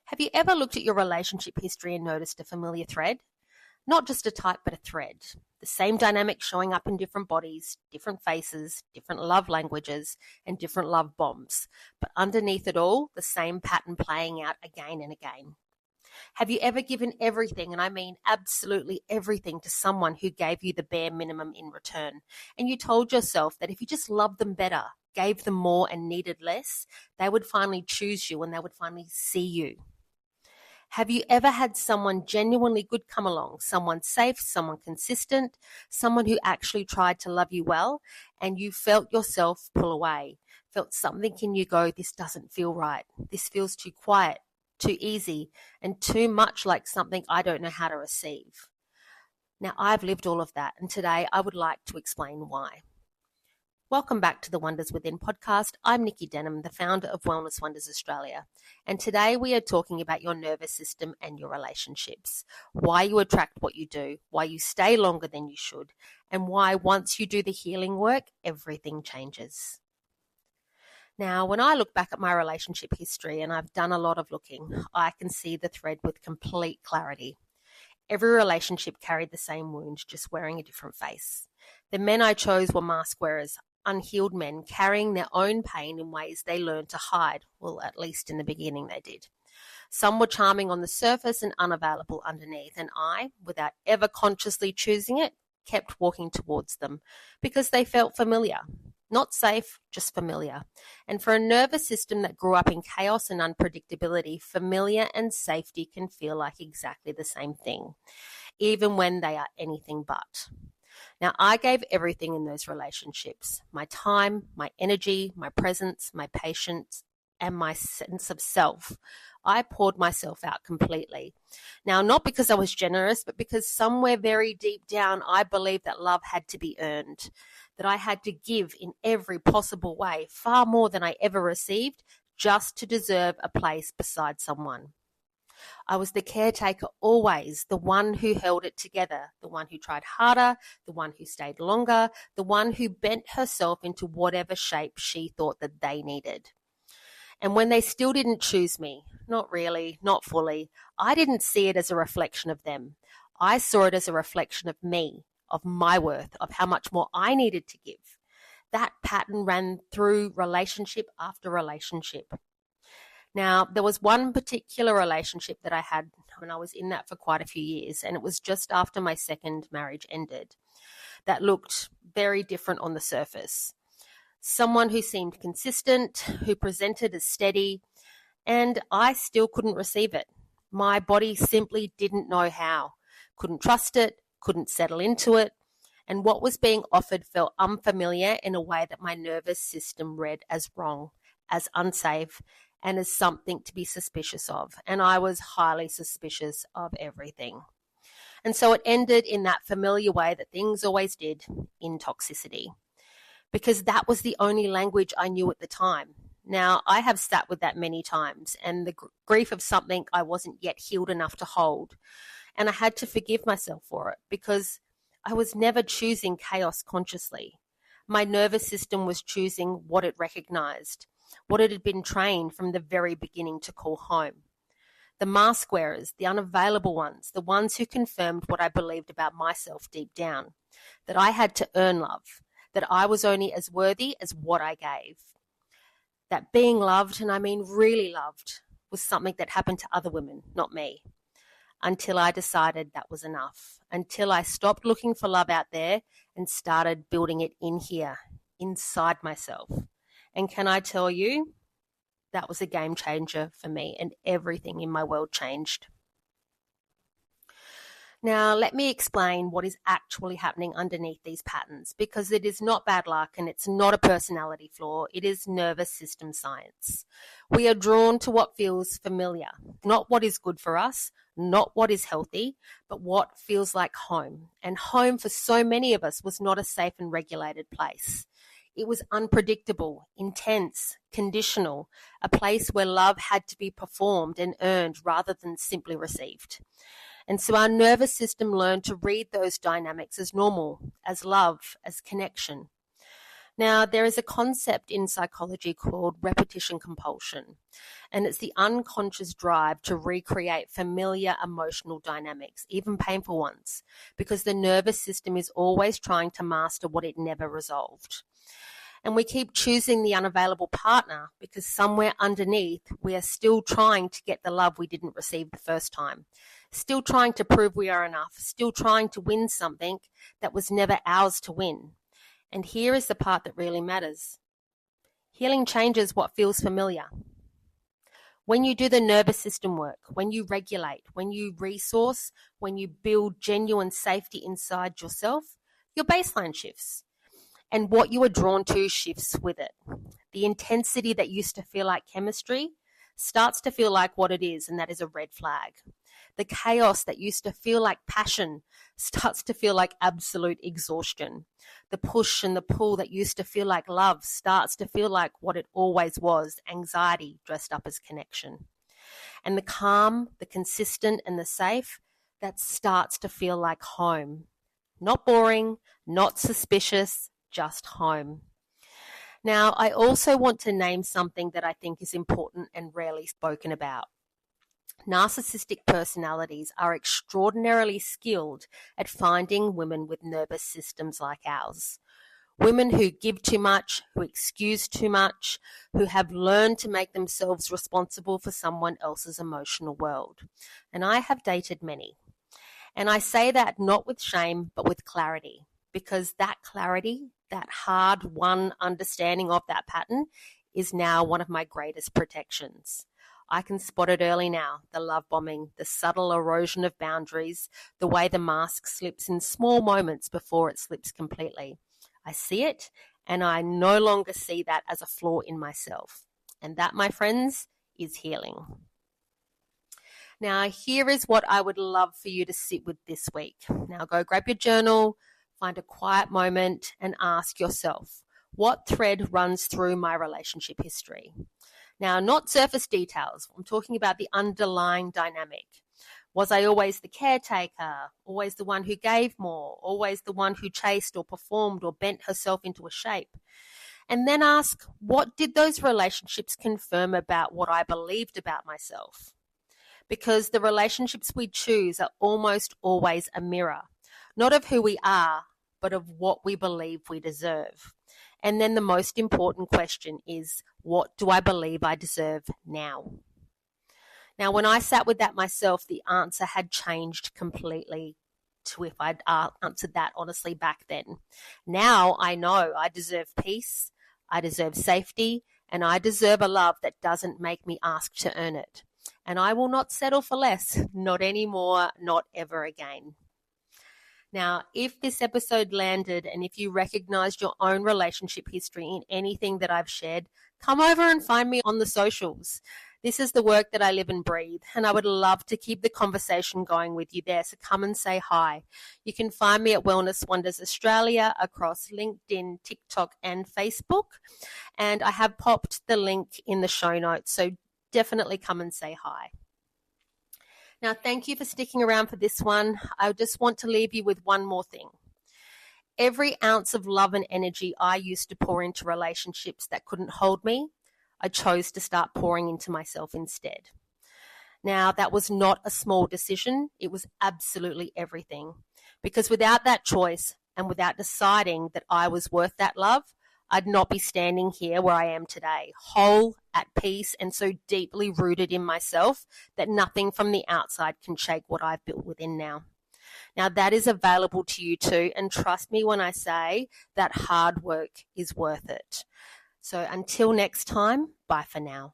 Have you ever looked at your relationship history and noticed a familiar thread? Not just a type, but a thread. The same dynamic showing up in different bodies, different faces, different love languages, and different love bombs. But underneath it all, the same pattern playing out again and again. Have you ever given everything, and I mean absolutely everything, to someone who gave you the bare minimum in return? And you told yourself that if you just loved them better, gave them more and needed less, they would finally choose you and they would finally see you. Have you ever had someone genuinely good come along, someone safe, someone consistent, someone who actually tried to love you well, and you felt yourself pull away, felt something in you go, this doesn't feel right, this feels too quiet, too easy, and too much like something I don't know how to receive? Now, I've lived all of that, and today I would like to explain why. Welcome back to the Wonders Within podcast. I'm Nikki Denham, the founder of Wellness Wonders Australia, and today we are talking about your nervous system and your relationships, why you attract what you do, why you stay longer than you should, and why once you do the healing work, everything changes. Now, when I look back at my relationship history, and I've done a lot of looking, I can see the thread with complete clarity. Every relationship carried the same wound, just wearing a different face. The men I chose were mask wearers, unhealed men carrying their own pain in ways they learned to hide. Well, at least in the beginning they did. Some were charming on the surface and unavailable underneath, and I, without ever consciously choosing it, kept walking towards them because they felt familiar. Not safe, just familiar. And for a nervous system that grew up in chaos and unpredictability, familiar and safety can feel like exactly the same thing, even when they are anything but. Now, I gave everything in those relationships, my time, my energy, my presence, my patience, and my sense of self. I poured myself out completely. Now, not because I was generous, but because somewhere very deep down, I believed that love had to be earned, that I had to give in every possible way, far more than I ever received, just to deserve a place beside someone. I was the caretaker always, the one who held it together, the one who tried harder, the one who stayed longer, the one who bent herself into whatever shape she thought that they needed. And when they still didn't choose me, not really, not fully, I didn't see it as a reflection of them. I saw it as a reflection of me, of my worth, of how much more I needed to give. That pattern ran through relationship after relationship. Now, there was one particular relationship that I had when I was in that for quite a few years, and it was just after my second marriage ended, that looked very different on the surface. Someone who seemed consistent, who presented as steady, and I still couldn't receive it. My body simply didn't know how, couldn't trust it, couldn't settle into it, and what was being offered felt unfamiliar in a way that my nervous system read as wrong, as unsafe, and as something to be suspicious of. And I was highly suspicious of everything. And so it ended in that familiar way that things always did, in toxicity, because that was the only language I knew at the time. Now, I have sat with that many times, and the grief of something I wasn't yet healed enough to hold. And I had to forgive myself for it because I was never choosing chaos consciously. My nervous system was choosing what it recognized, what it had been trained from the very beginning to call home. The mask wearers, the unavailable ones, the ones who confirmed what I believed about myself deep down, that I had to earn love, that I was only as worthy as what I gave. That being loved, and I mean really loved, was something that happened to other women, not me. Until I decided that was enough, until I stopped looking for love out there and started building it in here, inside myself. And can I tell you, that was a game changer for me, and everything in my world changed. Now, let me explain what is actually happening underneath these patterns, because it is not bad luck and it's not a personality flaw. It is nervous system science. We are drawn to what feels familiar, not what is good for us, not what is healthy, but what feels like home. And home for so many of us was not a safe and regulated place. It was unpredictable, intense, conditional, a place where love had to be performed and earned rather than simply received. And so our nervous system learned to read those dynamics as normal, as love, as connection. Now, there is a concept in psychology called repetition compulsion, and it's the unconscious drive to recreate familiar emotional dynamics, even painful ones, because the nervous system is always trying to master what it never resolved. And we keep choosing the unavailable partner because somewhere underneath, we are still trying to get the love we didn't receive the first time, still trying to prove we are enough, still trying to win something that was never ours to win. And here is the part that really matters. Healing changes what feels familiar. When you do the nervous system work, when you regulate, when you resource, when you build genuine safety inside yourself, your baseline shifts. And what you are drawn to shifts with it. The intensity that used to feel like chemistry starts to feel like what it is, and that is a red flag. The chaos that used to feel like passion starts to feel like absolute exhaustion. The push and the pull that used to feel like love starts to feel like what it always was, anxiety dressed up as connection. And the calm, the consistent, and the safe, that starts to feel like home. Not boring, not suspicious, just home. Now, I also want to name something that I think is important and rarely spoken about. Narcissistic personalities are extraordinarily skilled at finding women with nervous systems like ours. Women who give too much, who excuse too much, who have learned to make themselves responsible for someone else's emotional world. And I have dated many. And I say that not with shame, but with clarity, because that clarity, that hard-won understanding of that pattern is now one of my greatest protections. I can spot it early now, the love bombing, the subtle erosion of boundaries, the way the mask slips in small moments before it slips completely. I see it, and I no longer see that as a flaw in myself. And that, my friends, is healing. Now, here is what I would love for you to sit with this week. Now, go grab your journal, find a quiet moment, and ask yourself, what thread runs through my relationship history? Now, not surface details. I'm talking about the underlying dynamic. Was I always the caretaker, always the one who gave more, always the one who chased or performed or bent herself into a shape? And then ask, what did those relationships confirm about what I believed about myself? Because the relationships we choose are almost always a mirror, not of who we are, but of what we believe we deserve. And then the most important question is, what do I believe I deserve now? Now, when I sat with that myself, the answer had changed completely to if I'd answered that honestly back then. Now I know I deserve peace, I deserve safety, and I deserve a love that doesn't make me ask to earn it. And I will not settle for less, not anymore, not ever again. Now, if this episode landed and if you recognized your own relationship history in anything that I've shared, come over and find me on the socials. This is the work that I live and breathe, and I would love to keep the conversation going with you there, so come and say hi. You can find me at Wellness Wonders Australia across LinkedIn, TikTok, and Facebook, and I have popped the link in the show notes, so definitely come and say hi. Now, thank you for sticking around for this one. I just want to leave you with one more thing. Every ounce of love and energy I used to pour into relationships that couldn't hold me, I chose to start pouring into myself instead. Now, that was not a small decision. It was absolutely everything. Because without that choice and without deciding that I was worth that love, I'd not be standing here where I am today, whole, at peace, and so deeply rooted in myself that nothing from the outside can shake what I've built within now. Now, that is available to you too, and trust me when I say that hard work is worth it. So until next time, bye for now.